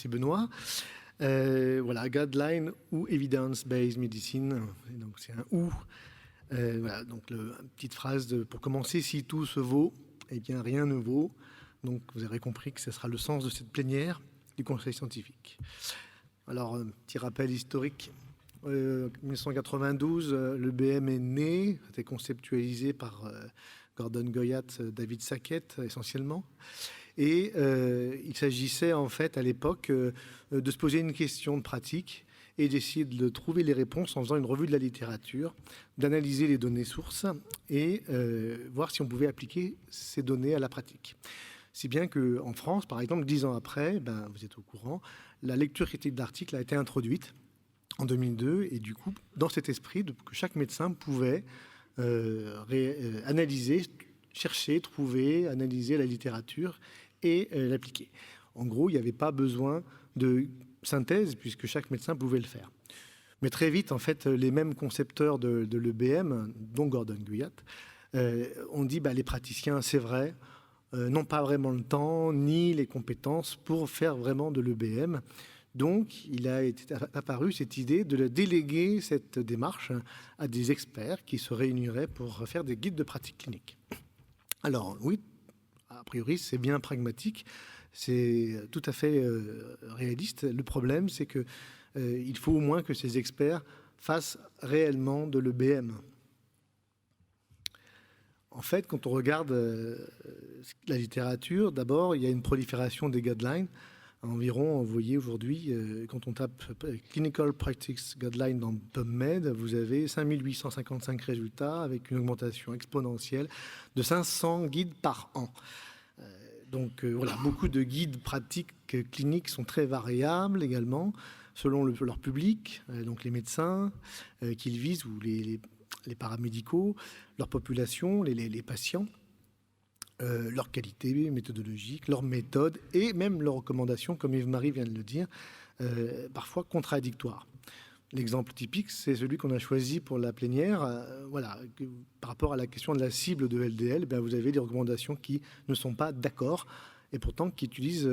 merci Benoît. Voilà, guideline ou evidence-based medicine, et donc c'est un ou. Voilà, donc une petite phrase pour commencer, si tout se vaut, eh bien rien ne vaut. Donc vous aurez compris que ce sera le sens de cette plénière du Conseil scientifique. Alors, un petit rappel historique. 1992, le BM est né, a été conceptualisé par Gordon Goyatt, David Sackett essentiellement. Et il s'agissait en fait à l'époque de se poser une question de pratique et d'essayer de trouver les réponses en faisant une revue de la littérature, d'analyser les données sources et voir si on pouvait appliquer ces données à la pratique. Si bien qu'en France, par exemple, 10 ans après, vous êtes au courant, la lecture critique d'articles a été introduite en 2002 et du coup, dans cet esprit, que chaque médecin pouvait analyser, chercher, trouver, analyser la littérature et l'appliquer. En gros, il n'y avait pas besoin de synthèse puisque chaque médecin pouvait le faire. Mais très vite, en fait, les mêmes concepteurs de l'EBM, dont Gordon Goyatt, ont dit les praticiens, c'est vrai, n'ont pas vraiment le temps ni les compétences pour faire vraiment de l'EBM. Donc, il a apparu cette idée de déléguer cette démarche à des experts qui se réuniraient pour faire des guides de pratique clinique. Alors, oui, a priori, c'est bien pragmatique, c'est tout à fait réaliste. Le problème, c'est qu'il faut au moins que ces experts fassent réellement de l'EBM. En fait, quand on regarde la littérature, d'abord, il y a une prolifération des guidelines. Environ, vous voyez aujourd'hui, quand on tape Clinical Practice Guideline dans PubMed, vous avez 5855 résultats avec une augmentation exponentielle de 500 guides par an. Donc voilà, beaucoup de guides pratiques cliniques sont très variables également, selon leur public, donc les médecins qu'ils visent ou les paramédicaux, leur population, les patients. Leur qualité méthodologique, leur méthode et même leurs recommandations, comme Yves-Marie vient de le dire, parfois contradictoires. L'exemple typique, c'est celui qu'on a choisi pour la plénière. Voilà, par rapport à la question de la cible de LDL, vous avez des recommandations qui ne sont pas d'accord et pourtant qui utilisent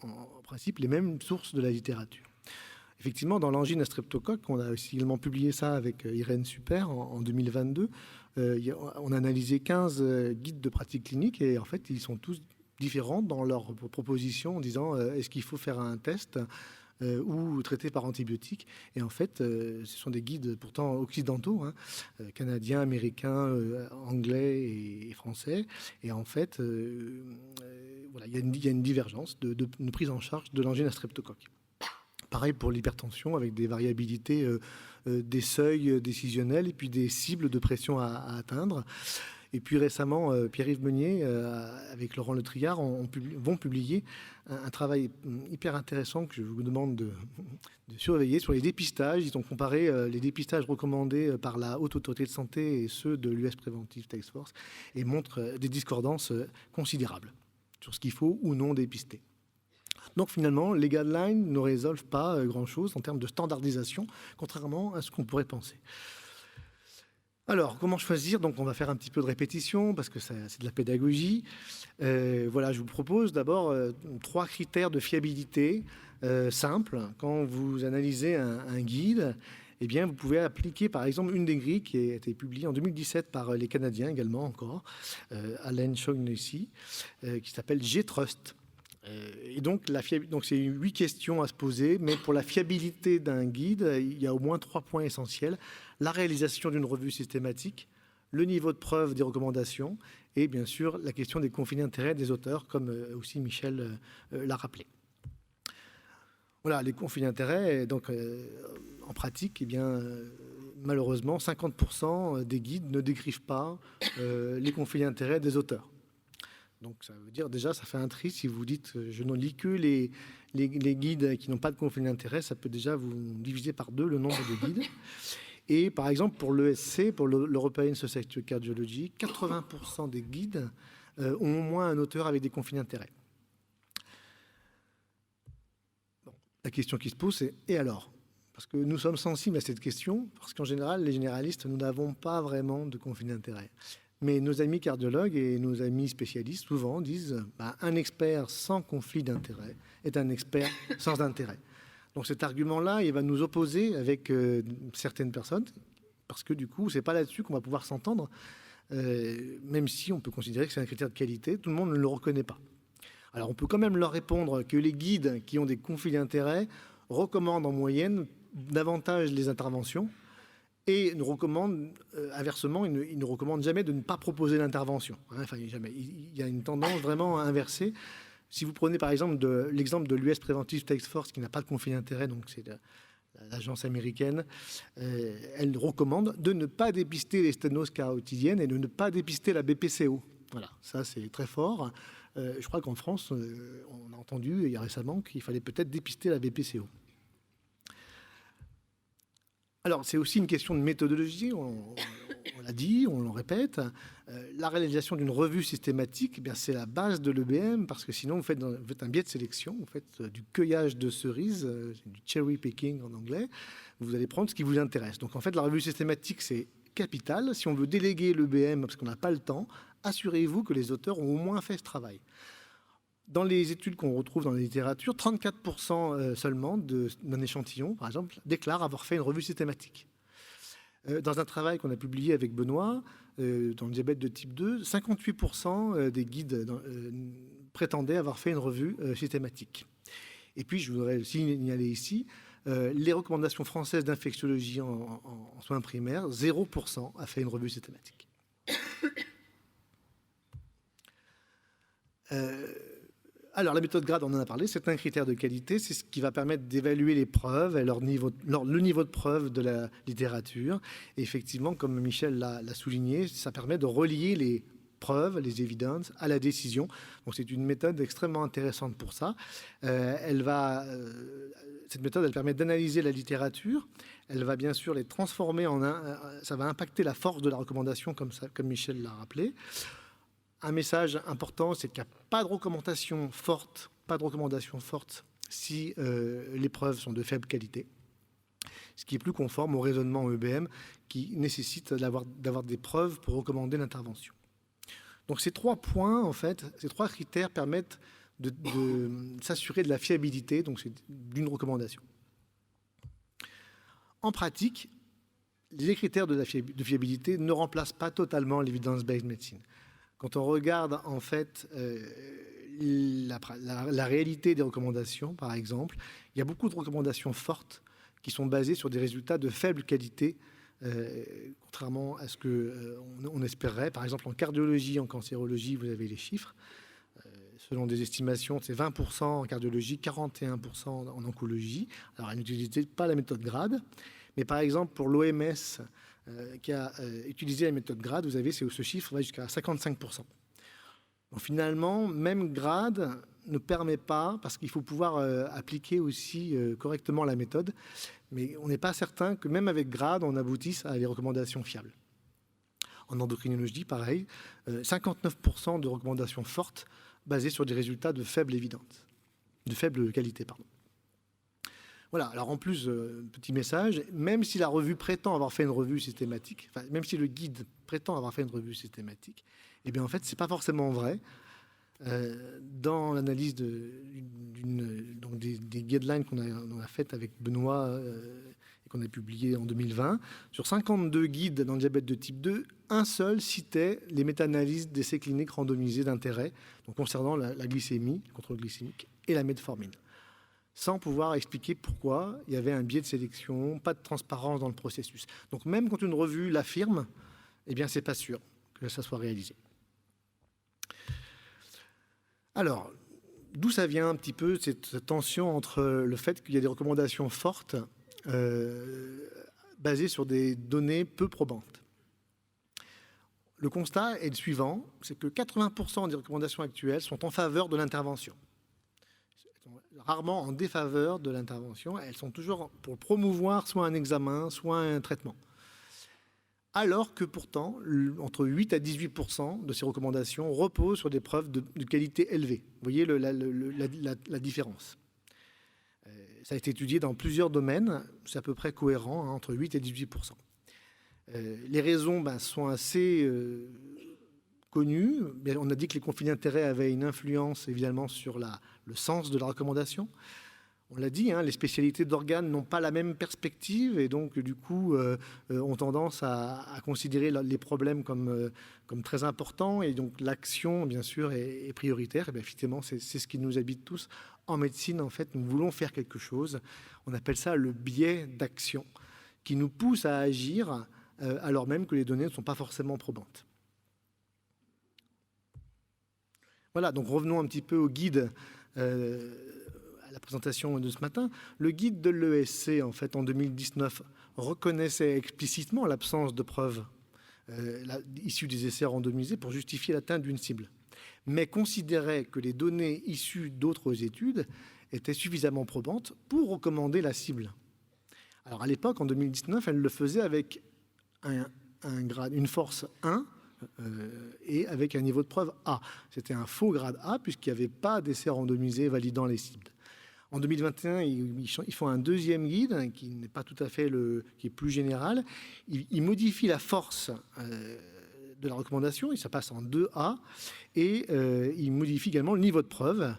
en principe les mêmes sources de la littérature. Effectivement, dans l'angine à streptocoque, on a aussi également publié ça avec Irène Super en 2022. On a analysé 15 guides de pratique clinique et en fait, ils sont tous différents dans leurs propositions en disant est-ce qu'il faut faire un test ou traiter par antibiotiques. Et en fait, ce sont des guides pourtant occidentaux, canadiens, américains, anglais et français. Et en fait, voilà, il y a une divergence de prise en charge de l'angine à streptocoque. Pareil pour l'hypertension, avec des variabilités des seuils décisionnels et puis des cibles de pression à atteindre. Et puis récemment, Pierre-Yves Meunier, avec Laurent Le Triard, vont publier un travail hyper intéressant que je vous demande de surveiller sur les dépistages. Ils ont comparé les dépistages recommandés par la Haute Autorité de Santé et ceux de l'US Preventive Task Force et montrent des discordances considérables sur ce qu'il faut ou non dépister. Donc finalement, les guidelines ne résolvent pas grand-chose en termes de standardisation, contrairement à ce qu'on pourrait penser. Alors, comment choisir? Donc on va faire un petit peu de répétition, parce que c'est de la pédagogie. Voilà, je vous propose d'abord 3 critères de fiabilité simples. Quand vous analysez un guide, eh bien, vous pouvez appliquer par exemple une des grilles qui a été publiée en 2017 par les Canadiens également encore, Allen Shaughnessy, qui s'appelle G-Trust. Et donc, c'est 8 questions à se poser, mais pour la fiabilité d'un guide, il y a au moins 3 points essentiels. La réalisation d'une revue systématique, le niveau de preuve des recommandations et bien sûr la question des conflits d'intérêts des auteurs, comme aussi Michel l'a rappelé. Voilà, les conflits d'intérêts, donc en pratique, eh bien, malheureusement, 50% des guides ne décrivent pas les conflits d'intérêts des auteurs. Donc ça veut dire déjà, ça fait un tri. Si vous dites je ne lis que les guides qui n'ont pas de conflit d'intérêt, ça peut déjà vous diviser par 2 le nombre de guides. Et par exemple, pour l'ESC, pour l'European Society of Cardiology, 80% des guides ont au moins un auteur avec des conflits d'intérêt. Bon, la question qui se pose, c'est et alors? Parce que nous sommes sensibles à cette question, parce qu'en général, les généralistes, nous n'avons pas vraiment de conflit d'intérêt. Mais nos amis cardiologues et nos amis spécialistes souvent disent un expert sans conflit d'intérêt est un expert sans intérêt. Donc cet argument-là, il va nous opposer avec certaines personnes, parce que du coup, c'est pas là-dessus qu'on va pouvoir s'entendre, même si on peut considérer que c'est un critère de qualité, tout le monde ne le reconnaît pas. Alors on peut quand même leur répondre que les guides qui ont des conflits d'intérêt recommandent en moyenne davantage les interventions et nous recommandent, inversement, ils ne recommandent jamais de ne pas proposer l'intervention. Enfin, jamais. Il y a une tendance vraiment inversée. Si vous prenez par exemple l'exemple de l'US Preventive Task Force qui n'a pas de conflit d'intérêt, donc c'est l'agence américaine, elle recommande de ne pas dépister les sténoses carotidiennes et de ne pas dépister la BPCO. Voilà, ça c'est très fort. Je crois qu'en France, on a entendu il y a récemment qu'il fallait peut-être dépister la BPCO. Alors, c'est aussi une question de méthodologie, on l'a dit, on le répète. La réalisation d'une revue systématique, eh c'est la base de l'EBM, parce que sinon, vous faites un biais de sélection, vous faites du cueillage de cerises, du cherry picking en anglais, vous allez prendre ce qui vous intéresse. Donc, en fait, la revue systématique, c'est capital. Si on veut déléguer l'EBM parce qu'on n'a pas le temps, assurez-vous que les auteurs ont au moins fait ce travail. Dans les études qu'on retrouve dans la littérature, 34% seulement d'un échantillon, par exemple, déclarent avoir fait une revue systématique. Dans un travail qu'on a publié avec Benoît, dans le diabète de type 2, 58% des guides prétendaient avoir fait une revue systématique. Et puis, je voudrais le signaler ici, les recommandations françaises d'infectiologie en soins primaires, 0% a fait une revue systématique. Alors, la méthode GRADE, on en a parlé, c'est un critère de qualité, c'est ce qui va permettre d'évaluer les preuves et le niveau de preuve de la littérature. Et effectivement, comme Michel l'a souligné, ça permet de relier les preuves, les évidences à la décision. Donc, c'est une méthode extrêmement intéressante pour ça. Cette méthode, elle permet d'analyser la littérature. Elle va bien sûr les transformer ça va impacter la force de la recommandation, comme Michel l'a rappelé. Un message important, c'est qu'il n'y a pas de recommandation forte si les preuves sont de faible qualité, ce qui est plus conforme au raisonnement EBM qui nécessite d'avoir des preuves pour recommander l'intervention. Donc ces 3 points, en fait, ces 3 critères permettent de s'assurer de la fiabilité d'une recommandation. En pratique, les critères de fiabilité ne remplacent pas totalement l'evidence-based medicine. Quand on regarde en fait la réalité des recommandations, par exemple, il y a beaucoup de recommandations fortes qui sont basées sur des résultats de faible qualité, contrairement à ce qu'on espérerait. Par exemple, en cardiologie, en cancérologie, vous avez les chiffres. Selon des estimations, c'est 20% en cardiologie, 41% en oncologie. Alors, elle n'utilisait pas la méthode GRADE, mais par exemple, pour l'OMS, qui a utilisé la méthode GRADE, vous avez ce chiffre va jusqu'à 55%. Donc finalement, même GRADE ne permet pas, parce qu'il faut pouvoir appliquer aussi correctement la méthode, mais on n'est pas certain que même avec GRADE, on aboutisse à des recommandations fiables. En endocrinologie, pareil, 59% de recommandations fortes basées sur des résultats de faible évidence, de faible qualité, pardon. Voilà, alors en plus, petit message, même si la revue prétend avoir fait une revue systématique, enfin, même si le guide prétend avoir fait une revue systématique, eh bien en fait, c'est pas forcément vrai. Dans l'analyse des guidelines qu'on a faites avec Benoît et qu'on a publié en 2020, sur 52 guides dans le diabète de type 2, un seul citait les méta-analyses d'essais cliniques randomisés d'intérêt, donc concernant la glycémie, le contrôle glycémique et la metformine, sans pouvoir expliquer pourquoi il y avait un biais de sélection, pas de transparence dans le processus. Donc même quand une revue l'affirme, eh bien c'est pas sûr que ça soit réalisé. Alors, d'où ça vient un petit peu cette tension entre le fait qu'il y a des recommandations fortes basées sur des données peu probantes? Le constat est le suivant, c'est que 80% des recommandations actuelles sont en faveur de l'intervention. Rarement en défaveur de l'intervention, elles sont toujours pour promouvoir soit un examen, soit un traitement. Alors que pourtant, entre 8 à 18% de ces recommandations reposent sur des preuves de qualité élevée. Vous voyez la différence. Ça a été étudié dans plusieurs domaines, c'est à peu près cohérent, entre 8 et 18%. Les raisons sont assez connu. On a dit que les conflits d'intérêts avaient une influence évidemment sur le sens de la recommandation. On l'a dit, les spécialités d'organes n'ont pas la même perspective et donc du coup ont tendance à considérer les problèmes comme très importants et donc l'action bien sûr est prioritaire. Et bien, effectivement, c'est ce qui nous habite tous. En médecine, en fait, nous voulons faire quelque chose. On appelle ça le biais d'action qui nous pousse à agir alors même que les données ne sont pas forcément probantes. Voilà, donc revenons un petit peu au guide à la présentation de ce matin. Le guide de l'ESC, en fait, en 2019, reconnaissait explicitement l'absence de preuves issues des essais randomisés pour justifier l'atteinte d'une cible, mais considérait que les données issues d'autres études étaient suffisamment probantes pour recommander la cible. Alors à l'époque, en 2019, elle le faisait avec une force 1 et avec un niveau de preuve A. C'était un faux grade A puisqu'il n'y avait pas d'essai randomisé validant les cibles. En 2021, ils font un deuxième guide qui n'est pas tout à fait qui est plus général. Ils modifient la force de la recommandation, ça passe en 2A, et ils modifient également le niveau de preuve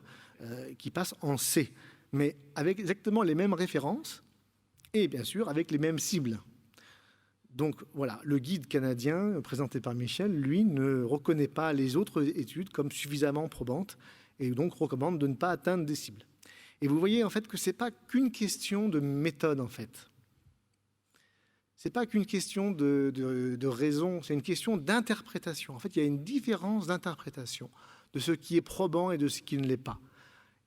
qui passe en C, mais avec exactement les mêmes références et bien sûr avec les mêmes cibles. Donc voilà, le guide canadien présenté par Michel, lui, ne reconnaît pas les autres études comme suffisamment probantes et donc recommande de ne pas atteindre des cibles. Et vous voyez en fait que ce n'est pas qu'une question de méthode en fait. Ce n'est pas qu'une question de raison, c'est une question d'interprétation. En fait, il y a une différence d'interprétation de ce qui est probant et de ce qui ne l'est pas.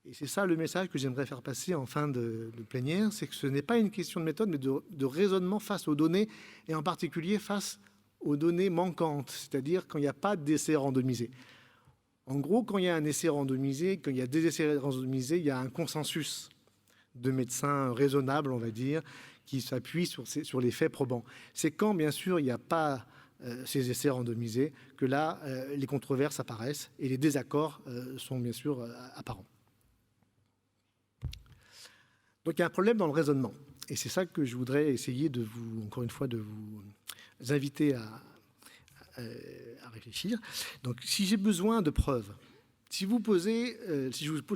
Et c'est ça le message que j'aimerais faire passer en fin de plénière, c'est que ce n'est pas une question de méthode, mais de raisonnement face aux données, et en particulier face aux données manquantes, c'est-à-dire quand il n'y a pas d'essai randomisé. En gros, quand il y a un essai randomisé, quand il y a des essais randomisés, il y a un consensus de médecins raisonnables, on va dire, qui s'appuie sur les faits probants. C'est quand, bien sûr, il n'y a pas ces essais randomisés que là, les controverses apparaissent et les désaccords sont bien sûr apparents. Donc il y a un problème dans le raisonnement. Et c'est ça que je voudrais essayer de vous, encore une fois, de vous inviter à réfléchir. Donc si j'ai besoin de preuves, si je vous pose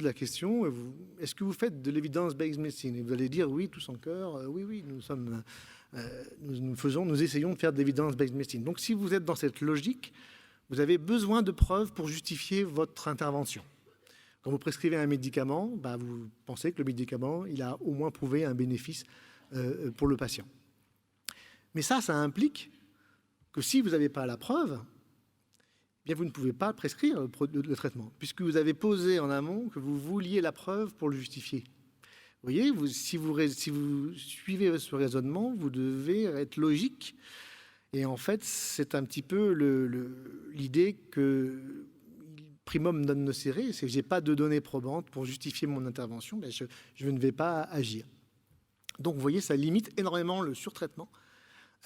la question, est-ce que vous faites de l'evidence-based medicine? Et vous allez dire oui, tous en cœur, oui, nous essayons de faire de l'evidence-based medicine. Donc si vous êtes dans cette logique, vous avez besoin de preuves pour justifier votre intervention. Quand vous prescrivez un médicament, vous pensez que le médicament, il a au moins prouvé un bénéfice pour le patient. Mais ça implique que si vous n'avez pas la preuve, bien vous ne pouvez pas prescrire le traitement, puisque vous avez posé en amont que vous vouliez la preuve pour le justifier. Vous voyez, si vous suivez ce raisonnement, vous devez être logique. Et en fait, c'est un petit peu l'idée que primum non nocere, c'est que je n'ai pas de données probantes pour justifier mon intervention, je ne vais pas agir. Donc, vous voyez, ça limite énormément le surtraitement.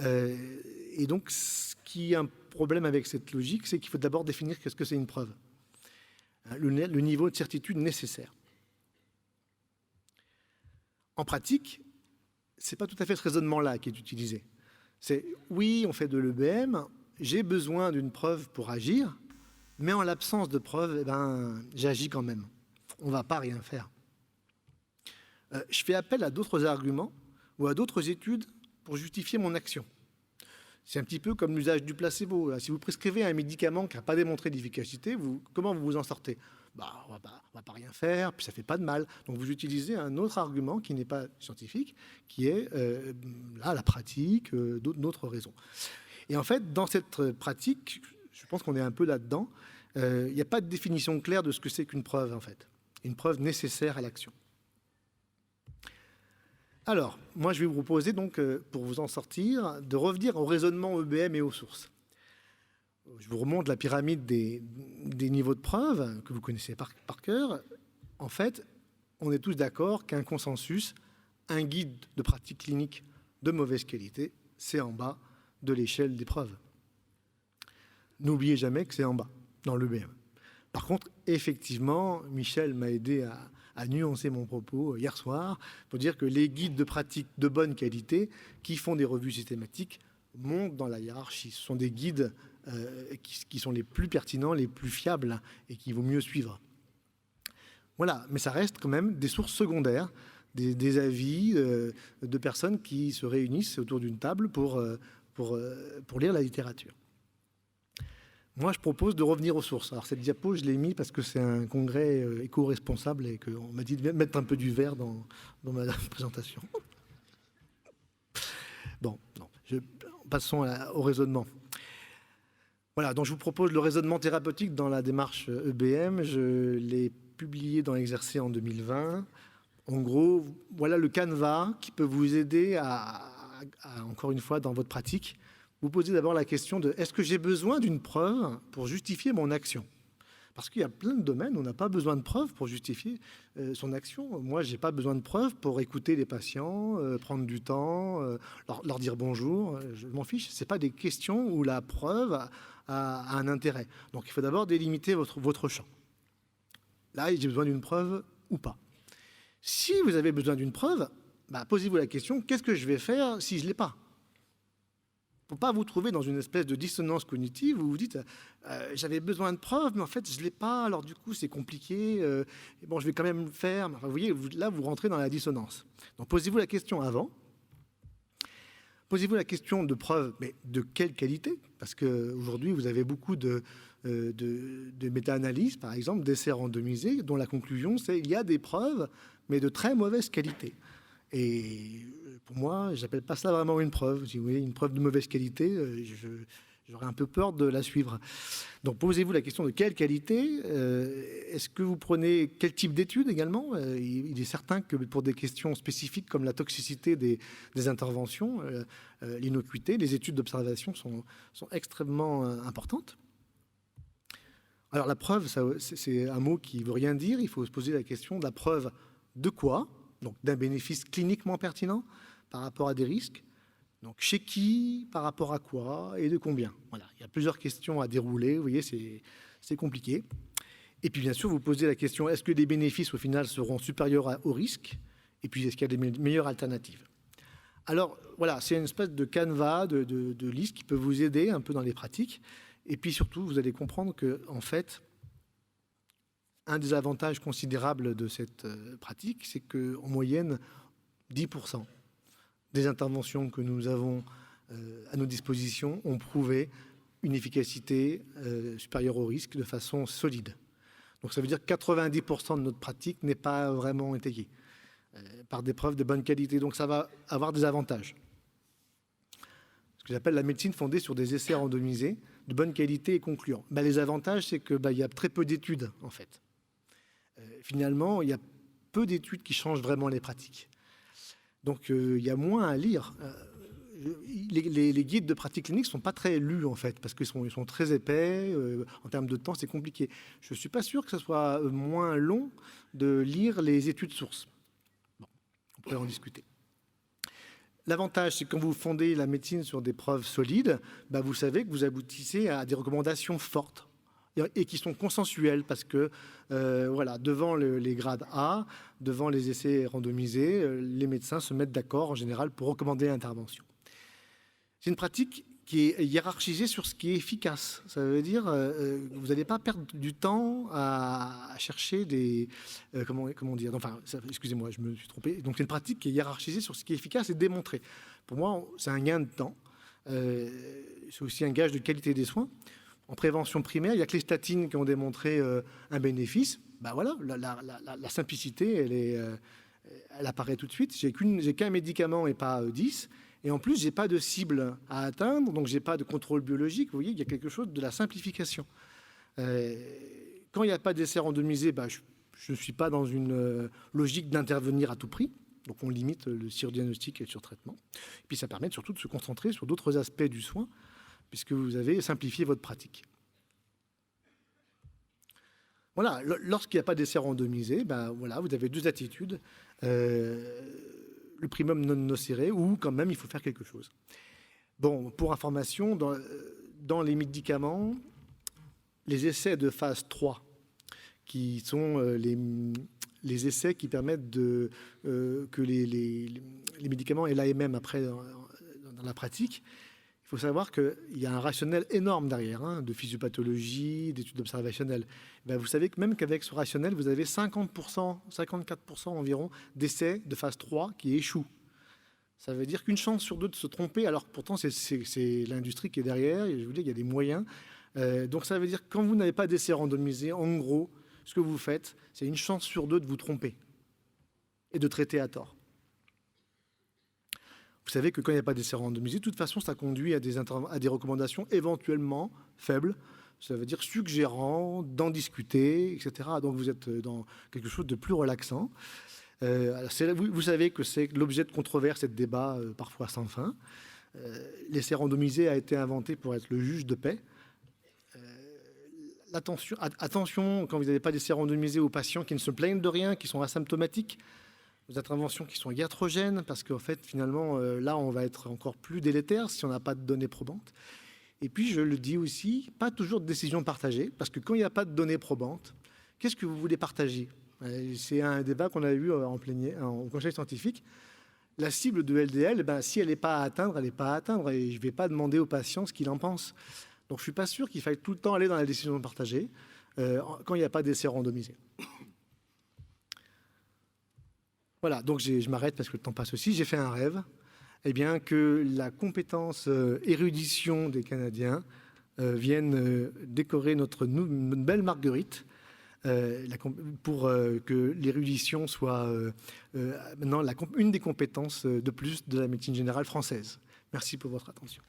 Et donc, ce qui est un problème avec cette logique, c'est qu'il faut d'abord définir qu'est-ce que c'est une preuve, le niveau de certitude nécessaire. En pratique, ce n'est pas tout à fait ce raisonnement-là qui est utilisé. C'est oui, on fait de l'EBM, j'ai besoin d'une preuve pour agir, mais en l'absence de preuve, j'agis quand même. On ne va pas rien faire. Je fais appel à d'autres arguments ou à d'autres études pour justifier mon action. C'est un petit peu comme l'usage du placebo. Si vous prescrivez un médicament qui n'a pas démontré d'efficacité, comment vous vous en sortez? On va pas rien faire, puis ça ne fait pas de mal. Donc vous utilisez un autre argument qui n'est pas scientifique, qui est la pratique, d'autres raisons. Et en fait, dans cette pratique, je pense qu'on est un peu là-dedans. Il n'y a pas de définition claire de ce que c'est qu'une preuve, en fait. Une preuve nécessaire à l'action. Alors, moi, je vais vous proposer, donc, pour vous en sortir, de revenir au raisonnement EBM et aux sources. Je vous remonte la pyramide des niveaux de preuve que vous connaissez par cœur. En fait, on est tous d'accord qu'un consensus, un guide de pratique clinique de mauvaise qualité, c'est en bas de l'échelle des preuves. N'oubliez jamais que c'est en bas, dans l'EBM. Par contre, effectivement, Michel m'a aidé à nuancer mon propos hier soir pour dire que les guides de pratique de bonne qualité qui font des revues systématiques monte dans la hiérarchie. Ce sont des guides qui sont les plus pertinents, les plus fiables et qu'il vaut mieux suivre. Voilà, mais ça reste quand même des sources secondaires, des avis de personnes qui se réunissent autour d'une table pour lire la littérature. Moi, je propose de revenir aux sources. Alors, cette diapo, je l'ai mis parce que c'est un congrès éco-responsable et qu'on m'a dit de mettre un peu du vert dans ma présentation. Bon, non, passons au raisonnement. Voilà, donc je vous propose le raisonnement thérapeutique dans la démarche EBM. Je l'ai publié dans Exercer en 2020. En gros, voilà le canevas qui peut vous aider à encore une fois, dans votre pratique, vous posez d'abord la question de est-ce que j'ai besoin d'une preuve pour justifier mon action? Parce qu'il y a plein de domaines où on n'a pas besoin de preuves pour justifier son action. Moi, je n'ai pas besoin de preuves pour écouter les patients, prendre du temps, leur dire bonjour. Je m'en fiche. Ce n'est pas des questions où la preuve a un intérêt. Donc, il faut d'abord délimiter votre champ. Là, j'ai besoin d'une preuve ou pas. Si vous avez besoin d'une preuve, posez-vous la question, qu'est-ce que je vais faire si je ne l'ai pas? Pour ne pas vous trouver dans une espèce de dissonance cognitive où vous vous dites j'avais besoin de preuves, mais en fait, je ne l'ai pas, alors du coup, c'est compliqué, et bon, je vais quand même le faire. Enfin, vous voyez, là, vous rentrez dans la dissonance. Donc, posez-vous la question avant. Posez-vous la question de preuves, mais de quelle qualité? Parce qu'aujourd'hui, vous avez beaucoup de méta-analyses, par exemple, d'essais randomisés, dont la conclusion, c'est qu'il y a des preuves, mais de très mauvaise qualité. Et pour moi, je n'appelle pas ça vraiment une preuve. Si vous voulez, une preuve de mauvaise qualité, j'aurais un peu peur de la suivre. Donc, posez-vous la question de quelle qualité. Est-ce que vous prenez quel type d'études également? Il est certain que pour des questions spécifiques comme la toxicité des interventions, l'innocuité, les études d'observation sont extrêmement importantes. Alors, la preuve, c'est un mot qui ne veut rien dire. Il faut se poser la question de la preuve de quoi? Donc, d'un bénéfice cliniquement pertinent par rapport à des risques. Donc, chez qui, par rapport à quoi et de combien? Voilà, il y a plusieurs questions à dérouler. Vous voyez, c'est compliqué. Et puis, bien sûr, vous posez la question, est-ce que les bénéfices, au final, seront supérieurs aux risques? Et puis, est-ce qu'il y a des meilleures alternatives? Alors, voilà, c'est une espèce de canevas, de liste qui peut vous aider un peu dans les pratiques. Et puis, surtout, vous allez comprendre qu'en fait, un des avantages considérables de cette pratique, c'est qu'en moyenne, 10% des interventions que nous avons à nos dispositions ont prouvé une efficacité supérieure au risque de façon solide. Donc ça veut dire que 90% de notre pratique n'est pas vraiment étayée par des preuves de bonne qualité. Donc ça va avoir des avantages. Ce que j'appelle la médecine fondée sur des essais randomisés de bonne qualité et concluants. Les avantages, c'est qu'il y a très peu d'études, en fait. Finalement, il y a peu d'études qui changent vraiment les pratiques. Donc, il y a moins à lire. Les guides de pratique clinique ne sont pas très lus, en fait, parce qu'ils sont très épais. En termes de temps, c'est compliqué. Je ne suis pas sûr que ce soit moins long de lire les études sources. Bon, on pourrait en discuter. L'avantage, c'est que quand vous fondez la médecine sur des preuves solides, vous savez que vous aboutissez à des recommandations fortes et qui sont consensuels parce que, voilà, devant les grades A, devant les essais randomisés, les médecins se mettent d'accord en général pour recommander l'intervention. C'est une pratique qui est hiérarchisée sur ce qui est efficace. Ça veut dire vous n'allez pas perdre du temps à chercher des... comment dire? Enfin, excusez-moi, je me suis trompé. Donc, c'est une pratique qui est hiérarchisée sur ce qui est efficace et démontré. Pour moi, c'est un gain de temps. C'est aussi un gage de qualité des soins. En prévention primaire, il n'y a que les statines qui ont démontré un bénéfice. Voilà, la simplicité, elle apparaît tout de suite. J'ai qu'un médicament et pas 10. Et en plus, je n'ai pas de cible à atteindre, donc je n'ai pas de contrôle biologique. Vous voyez, il y a quelque chose de la simplification. Quand il n'y a pas d'essai randomisé, je ne suis pas dans une logique d'intervenir à tout prix. Donc on limite le surdiagnostic et le surtraitement. Et puis ça permet surtout de se concentrer sur d'autres aspects du soin, puisque vous avez simplifié votre pratique. Voilà, lorsqu'il n'y a pas d'essai randomisé, voilà, vous avez deux attitudes. Le primum non nocere, ou quand même il faut faire quelque chose. Bon, pour information, dans les médicaments, les essais de phase 3, qui sont les essais qui permettent que les médicaments aient l'AMM après dans la pratique, Il faut savoir qu'il y a un rationnel énorme derrière, hein, de physiopathologie, d'études observationnelles. Ben, vous savez que même qu'avec ce rationnel, vous avez 50%, 54% environ d'essais de phase 3 qui échouent. Ça veut dire qu'une chance sur deux de se tromper, alors que pourtant c'est l'industrie qui est derrière, et je vous dis, il y a des moyens. Donc ça veut dire que quand vous n'avez pas d'essais randomisés, en gros, ce que vous faites, c'est une chance sur deux de vous tromper et de traiter à tort. Vous savez que quand il n'y a pas d'essai randomisé, de toute façon, ça conduit à des recommandations éventuellement faibles. Ça veut dire suggérant d'en discuter, etc. Donc vous êtes dans quelque chose de plus relaxant. Vous savez que c'est l'objet de controverses et de débats parfois sans fin. L'essai randomisé a été inventé pour être le juge de paix. Attention, quand vous n'avez pas d'essai randomisé aux patients qui ne se plaignent de rien, qui sont asymptomatiques, aux interventions qui sont iatrogènes, parce qu'en fait, finalement, là, on va être encore plus délétère si on n'a pas de données probantes. Et puis, je le dis aussi, pas toujours de décision partagée, parce que quand il n'y a pas de données probantes, qu'est-ce que vous voulez partager? C'est un débat qu'on a eu en plénière, en conseil scientifique. La cible de LDL, ben, si elle n'est pas à atteindre, elle n'est pas à atteindre, et je ne vais pas demander aux patients ce qu'ils en pensent. Donc, je ne suis pas sûr qu'il faille tout le temps aller dans la décision partagée quand il n'y a pas d'essai randomisé. Voilà, donc je m'arrête parce que le temps passe aussi. J'ai fait un rêve, eh bien, que la compétence érudition des Canadiens vienne décorer notre belle Marguerite pour que l'érudition soit maintenant une des compétences de plus de la médecine générale française. Merci pour votre attention.